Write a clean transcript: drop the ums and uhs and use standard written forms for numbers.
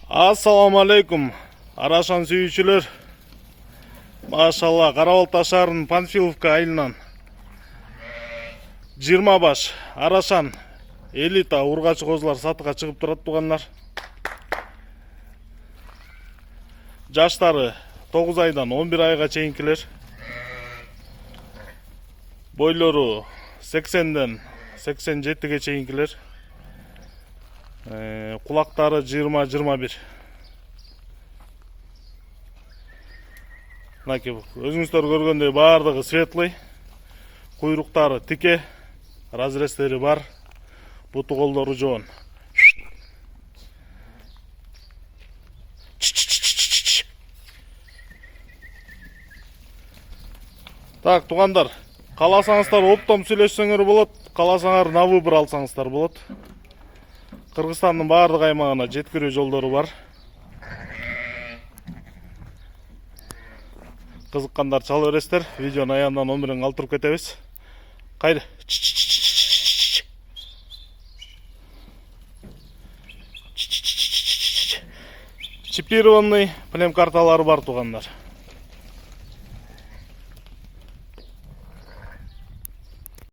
Ассаламу алейкум, Арашан сүйүүчүлөр. Машалла, Карабалта шаарынын Панфиловка айылынан 20 баш Арашан элита ургачы козулар сатыга чыгып турат тугандар. Жаштары 9 айдан 11 айга чейинкилер. Бойлору 80ден 87ге чейинкилер. Кулактары 20-21. Мынакей өзүңүздөр көргөндөй баардыгы светлый. Куйруктары тике, разрестери бар. Буту колдору жоон. Так, тугандар, кааласаңыздар оптом сүйлөшсөңөр болот, кааласаңар на выбор алсаңыздар болот. Кыргызстандын баардык аймагына жеткирүү жолдору бар. Кызыккандар чала бересиздер. Видеонун аягынан 10 миң калтырып кетебиз. Кайды? Чипированный плем карталары бар тугандар.